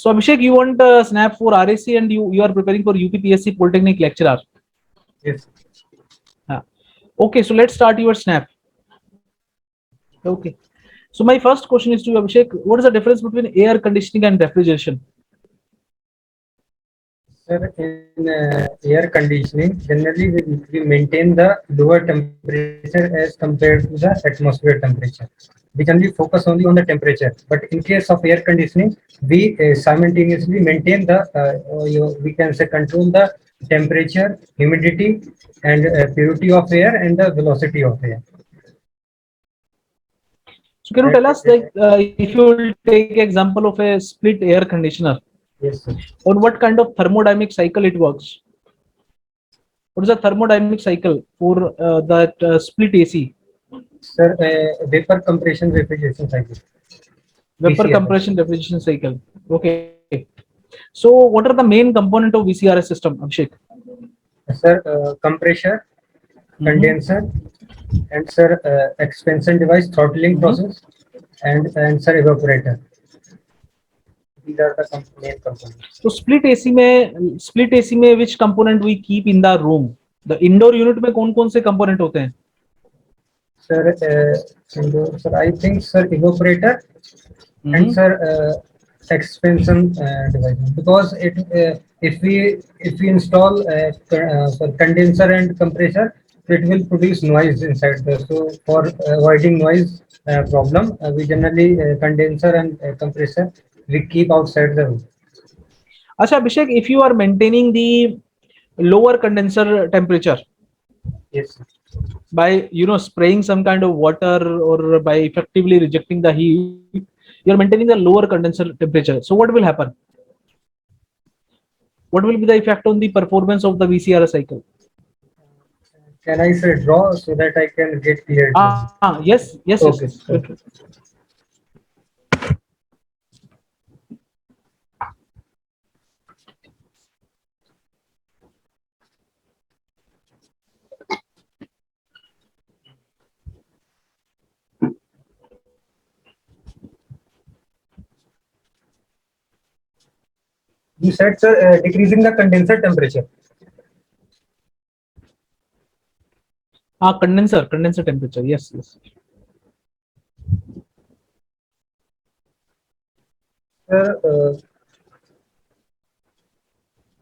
So Abhishek, you want Snap for RAC and you are preparing for UPPSC Polytechnic lecturer. Yes. Okay, so let's start your Snap. Okay. So my first question is to you, Abhishek. What is the difference between air conditioning and refrigeration? Sir, in air conditioning, generally we maintain the lower temperature as compared to the atmosphere temperature. We generally focus only on the temperature, but in case of air conditioning, we simultaneously maintain the, we can say, control the temperature, humidity, and purity of air and the velocity of air. So can you That, tell us, like, if you will take example of a split air conditioner, yes, sir. on what kind of thermodynamic cycle it works? What is the thermodynamic cycle for that split AC? Sir, vapor compression refrigeration cycle, Vapor VCRS. compression refrigeration cycle. Okay. So what are the main component of VCRS system, Abhishek? Sir, compressor, Mm-hmm. condenser, and sir, expansion device, throttling Mm-hmm. process, and sir, evaporator. These are the main components. तो split AC में विच component we keep in the room the indoor unit में कौन कौन से component होते हैं Sir, sir, I think sir, evaporator and hmm sir, expansion device, because if we install sir, condenser and compressor, it will produce noise inside there. So for avoiding noise problem, we generally condenser and compressor we keep outside the room. अच्छा Abhishek if you are maintaining the lower condenser temperature Yes. by spraying some kind of water or by effectively rejecting the heat, you are maintaining the lower condenser temperature, so what will happen? What will be the effect on the performance of the VCR cycle? Can I say draw so that I can get clarity? Yes. Okay. Okay. You said, sir, decreasing the condenser temperature. Condenser temperature, yes. Sir,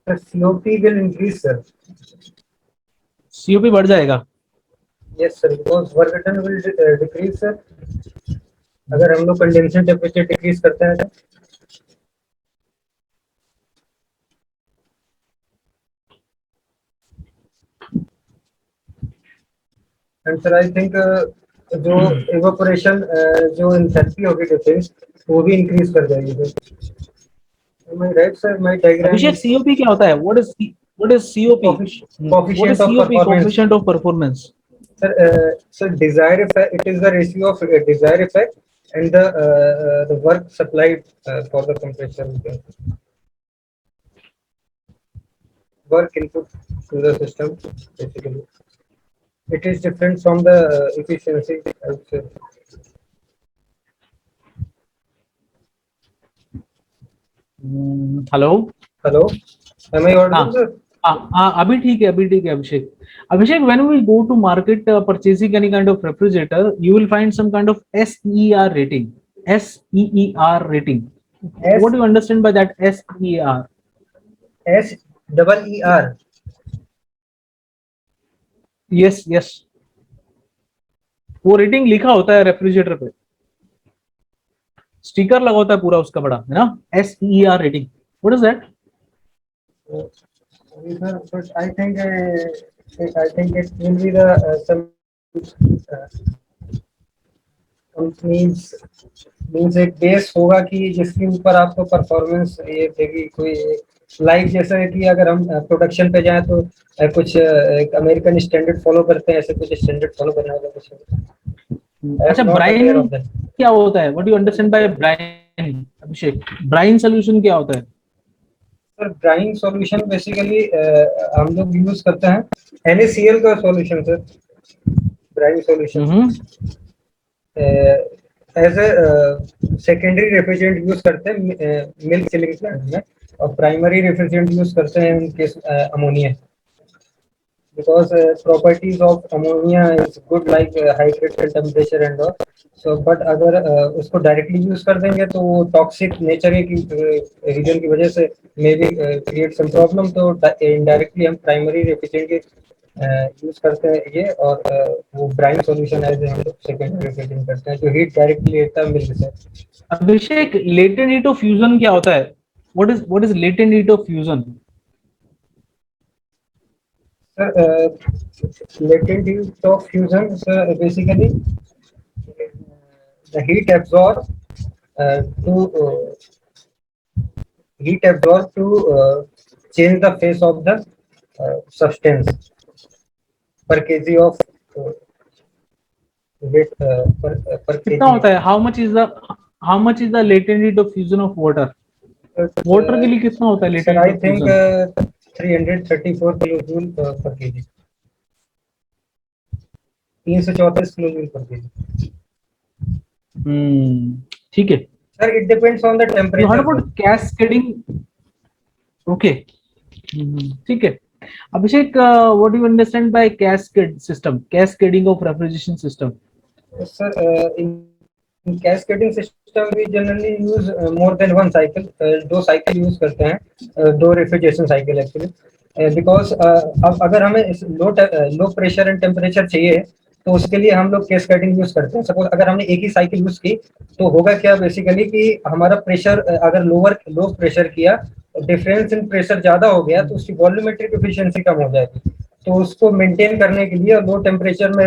the COP will increase, sir. COP बढ़ जाएगा. Yes, sir, because work done will decrease, sir. अगर हम लोग condenser temperature decrease करते हैं तो and sir I think जो evaporation जो एंथैल्पी होगी डिफरेंस वो भी इंक्रीज कर जाएगी sir. Am I right, sir? My diagram Abhishek is COP क्या होता है? What is COP? What coefficient is of COP? performance. Coefficient of performance. Sir, desired effect. It is the ratio of desired effect and the work supplied for the compressor. Work input to the system, basically. It is different from the efficiency, I would say. Hello. Hello, am I audible, हाँ sir? हाँ अभी ठीक है अभिषेक. Abhishek, when we go to market purchasing any kind of refrigerator, you will find some kind of SEER rating. SEER rating. S What do you understand by that SEER? S double ER. Yes. वो rating लिखा होता है refrigerator पे, sticker लगा होता है पूरा उसका बड़ा, है ना? SEER rating. What is that? But I think it will be the means एक बेस होगा कि जिसके ऊपर आपको परफॉर्मेंस ये देगी कोई लाइक जैसा है कि अगर हम प्रोडक्शन पे जाएं तो कुछ एक अमेरिकन स्टैंडर्ड फॉलो करते हैं, ऐसे कुछ स्टैंडर्ड फॉलो करने वाला कुछ. अच्छा ब्राइन क्या होता है? What do you understand by brine Abhishek? Brine solution क्या होता है? सर ब्राइन सॉल्यूशन बेसिकली हम लोग यूज करते हैं NaCl का solution sir. Brine solution as a secondary refrigerant use करते हैं मिल्क चिलिंग प्लांट में, और प्राइमरी रेफ्रिजरेंट यूज करते हैं in case ammonia, because properties of ammonia is good like hydrated temperature and all. So but अगर उसको directly use कर देंगे तो वो टॉक्सिक नेचर की रीजन की वजह से may be create some problem, तो इनडायरेक्टली हम प्राइमरी रेफ्रिजरेंट के यूज करते हैं ये, और वो ब्राइन सॉल्यूशन है जो हम लोग सेकेंडरी रेफ्रिजरेंट करते हैं, जो हीट डायरेक्टली लेता है मिल्क से। अभिषेक, लेटेंट हीट ऑफ फ्यूजन क्या होता है? What is latent heat of fusion? Latent heat of fusion, so basically the heat absorbed to change the phase of the substance per kg of weight per कितना kg. होता है? How much is the latent heat of fusion of water? Water के लिए कितना होता है Sir, latent heat I of think fusion? 334 kilojoule per kg. 334 kilojoule per kg. ठीक है. Sir, it depends on the You heard temperature. about cascading? Okay. ठीक है. Abhishek, what do you understand by cascade system? Cascading of refrigeration system. Yes, sir, in cascading system we generally use more than one cycle. दो cycle use करते हैं, दो refrigeration cycle actually. Because अब अगर हमें low pressure and temperature चाहिए तो उसके लिए हम लोग कैस्केडिंग यूज करते हैं। सपोज अगर हमने एक ही साइकिल यूज की तो होगा क्या बेसिकली कि हमारा प्रेशर अगर लो प्रेशर किया, डिफरेंस इन प्रेशर ज्यादा हो गया तो उसकी वॉल्यूमेट्रिक एफिशिएंसी कम हो जाएगी। तो उसको मेंटेन करने के लिए और लो टेम्परेचर में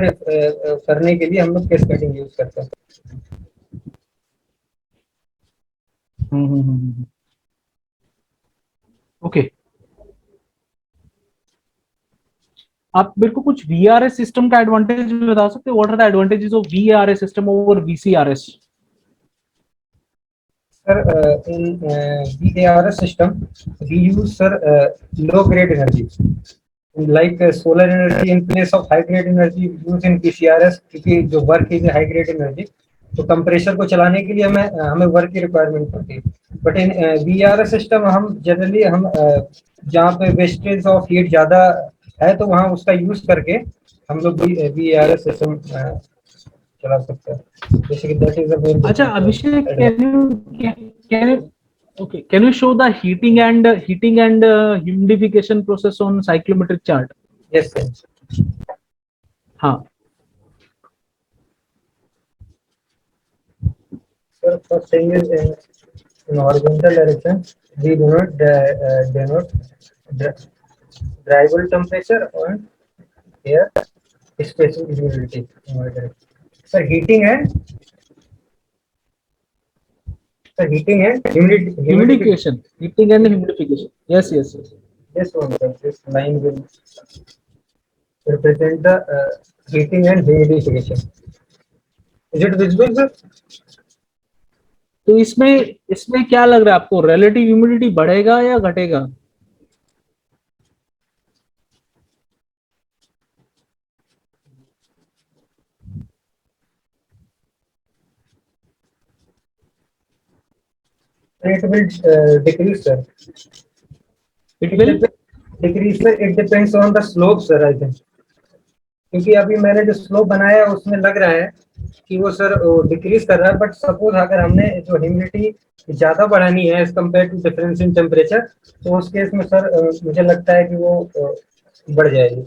करने के लिए हम लोग कैस्केडिंग यूज करते हैं। ओके. आप मेरे को कुछ वीआरएस सिस्टम का एडवांटेज बता सकते हैं? What are the advantages of VRS system over VCRS? Sir, in VARS system, we use sir low grade energy like solar energy in place of high grade energy used in PCRS, क्योंकि जो work is high grade energy, तो compressor को चलाने के लिए हमें work की requirement पड़ती है। बट इन VARS सिस्टम हम जनरली जहाँ पे वेस्टेज ऑफ हीट ज्यादा है तो वहाँ उसका यूज करके हम लोग VARS सिस्टम चला सकते हैं। Basically, that is the main अच्छा अभिषेक, can you show the heating and humidification process on cyclometric chart? Yes, sir. हाँ. Sir, first thing is in horizontal direction, we do not denote drivable temperature or air specific humidity. Sir, heating and humidity. Humidification. Heating and humidification. Yes. This one, sir, this line will represent the heating and humidification. Is it visible, sir? तो इसमें क्या लग रहा है आपको? Relative humidity बढ़ेगा या घटेगा? It will decrease, sir. It will Decrease, sir. It depends on the slope, sir, I think. क्योंकि अभी मैंने जो स्लोप बनाया है उसमें लग रहा है कि वो सर डिक्रीज कर रहा है, बट सपोज अगर हमने जो ह्यूमिडिटी ज्यादा बढ़ानी है as compare to difference in temperature, तो उस केस में सर मुझे लगता है कि वो बढ़ जाएगी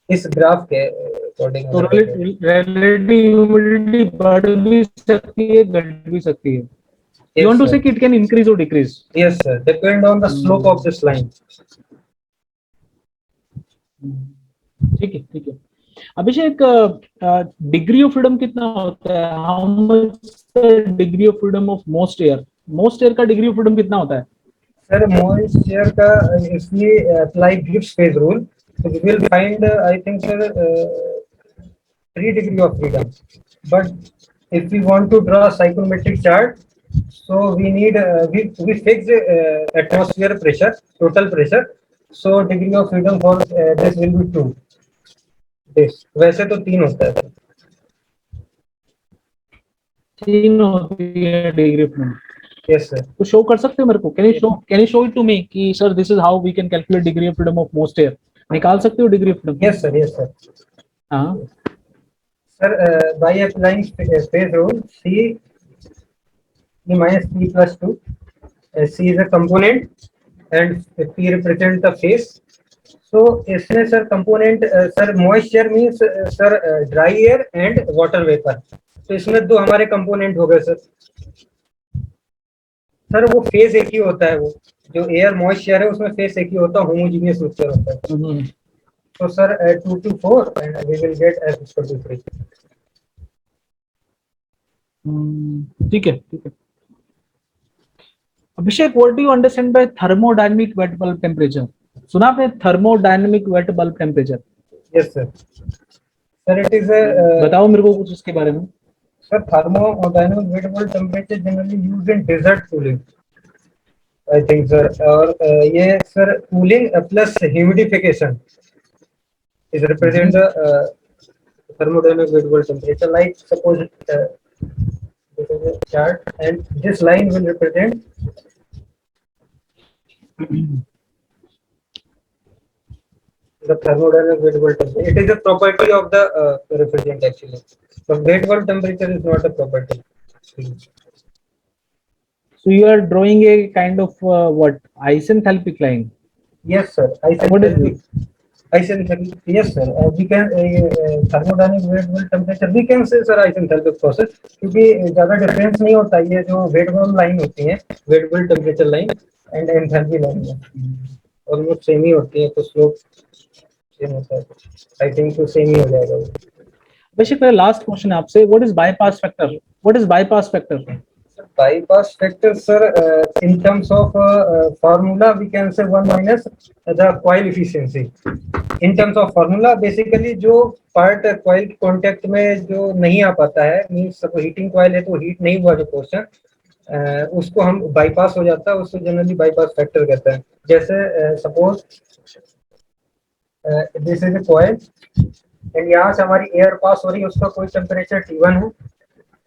इस ग्राफ के अकॉर्डिंग। तो रिलेटिव ह्यूमिडिटी बढ़ भी सकती है, घट भी सकती है. You want to say it can increase or decrease? Yes, sir. Depend on the slope of this line. ठीक है. अभिषेक, डिग्री ऑफ फ्रीडम कितना होता है? How much degree of freedom of most air? Most air का degree of freedom कितना होता है? Sir most air का इसलिए apply Gibbs phase rule, so we will find I think sir 3 degree of freedom, but if we want to draw a psychrometric chart, so we need we fix atmosphere pressure, total pressure, so degree of freedom for this will be 2. this वैसे तो 3 होता है। 3 होती है degree of freedom. Yes sir. तो show कर सकते हो मेरे को? Can you show it to me कि sir this is how we can calculate degree of freedom of most air? निकाल सकते हो degree of freedom? Yes sir, yes sir. हाँ Sir, by applying phase rule, C minus P plus 2, C is a component and P represents the phase. So, इसमें sir component sir moisture means sir dry air and water vapor. तो इसमें दो हमारे component हो गए sir. Sir वो face एक ही होता है, वो जो एयर मॉइस्चर है उसमें फेस एक ही होता है, होमोजीनियस मिक्सचर होता है। तो sir 2 to 4 and we will get F equal to 3. ठीक है ठीक है। Abhishek, what do you understand by thermodynamic wet bulb temperature? सुना आपने thermodynamic wet bulb temperature? Yes sir. Sir it is बताओ मेरे को कुछ इसके बारे में। Sir thermodynamic wet bulb temperature generally used in desert cooling, I think sir. और ये sir cooling plus humidification is represent the thermodynamic variable temperature. Like suppose this is a chart and this line will represent the thermodynamic variable temperature. It is a property of the refrigerant actually. The variable temperature is not a property. So you are drawing a kind of what, isenthalpic line? Yes sir. Isenthalpic. Yes sir. We can thermodynamic variable temperature we can say sir isenthalpic process, क्योंकि ज़्यादा difference नहीं होता, ये जो variable line होती है variable temperature line and enthalpy line है almost same ही होती है, तो स्लोप सेम होता है। आई थिंक तो सेम ही हो जाएगा वो। अभिषेक, मेरा लास्ट क्वेश्चन है आपसे, what is bypass factor? What is bypass factor? Bypass factor sir, in terms of formula we can say 1 minus the coil efficiency. In terms of formula basically जो part coil contact में जो नहीं आ पाता है, means heating coil है तो heat नहीं हुआ जो portion, उसको हम bypass हो जाता है, उसको generally bypass factor कहते हैं। जैसे suppose this is a coil and यहाँ से हमारी air pass हो रही है, उसका कोई temperature T1 है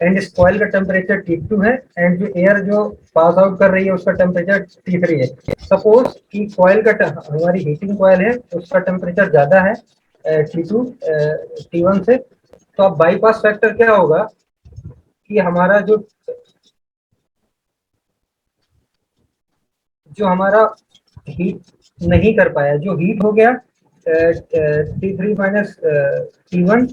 एंड इस कॉइल का टेम्परेचर T2 है एंड जो एयर जो पास आउट कर रही है उसका टेम्परेचर T3 है। सपोज कि कॉइल का हमारी हीटिंग कॉइल है उसका टेम्परेचर ज्यादा है T2 T1 से, तो अब बाईपास फैक्टर क्या होगा कि हमारा जो हमारा हीट नहीं कर पाया, जो हीट हो गया T3 माइनस T1,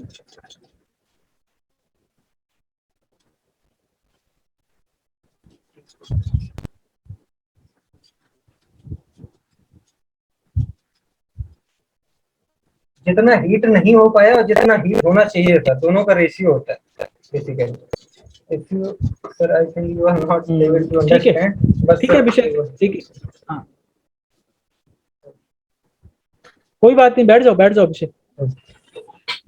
जितना हीट नहीं हो पाया और जितना हीट होना चाहिए था, दोनों का रेशियो होता है basically. If you sir I think you are not able to understand, बस ठीक है अभिषेक, ठीक है, हाँ कोई बात नहीं, बैठ जाओ अभिषेक।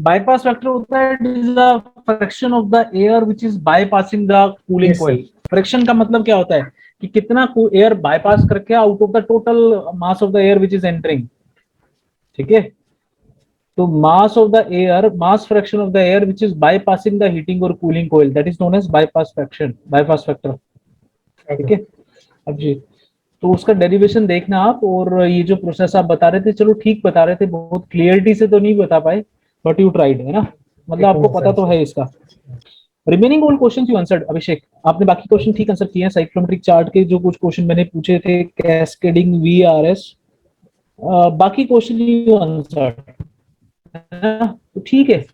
बाईपास फैक्टर होता है, it is the fraction of the air which is bypassing the cooling coil. Fraction का मतलब क्या होता है कि कितना एयर बाईपास करके out of the total mass of the air which is entering. ठीक है, तो mass of the air, mass fraction of the air which is bypassing the heating और cooling coil, that is known as bypass fraction, bypass factor. ठीक है अब जी, तो उसका derivation देखना आप। और ये जो प्रोसेस आप बता रहे थे, चलो ठीक बता रहे थे, बहुत क्लियरिटी से तो नहीं बता पाए, बट यू ट्राइड, है ना, मतलब आपको पता तो है इसका। Remaining all questions you answered Abhishek, आपने बाकी क्वेश्चन ठीक आंसर किए हैं। साइक्लोमेट्रिक चार्ट के जो कुछ क्वेश्चन मैंने पूछे थे, कैस्केडिंग वीआरएस, बाकी क्वेश्चन यू आंसर्ड, तो ठीक है।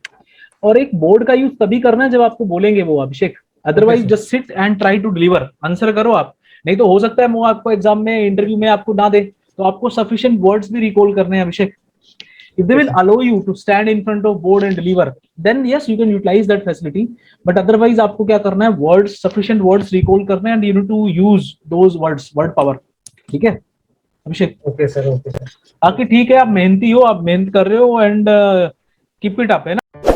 और एक बोर्ड का यूज तभी करना है जब आपको बोलेंगे वो Abhishek, otherwise just sit and try to deliver, answer करो आप। नहीं तो हो सकता है वो आपको एग्जाम में, इंटरव्यू में आपको ना दे, तो आपको सफिशिएंट वर्ड्स भी रिकॉल करने हैं अभिषेक। If they will allow you to stand in front of board and deliver, then yes, you can utilize that facility. But otherwise, आपको क्या करना है, words, sufficient words recall करने हैं, and you need to use those words, word power. ठीक है Abhishek? Okay sir, okay sir. बाकी ठीक है, आप मेहनती हो, आप मेहनत कर रहे हो, एंड कीप इट अप, है ना।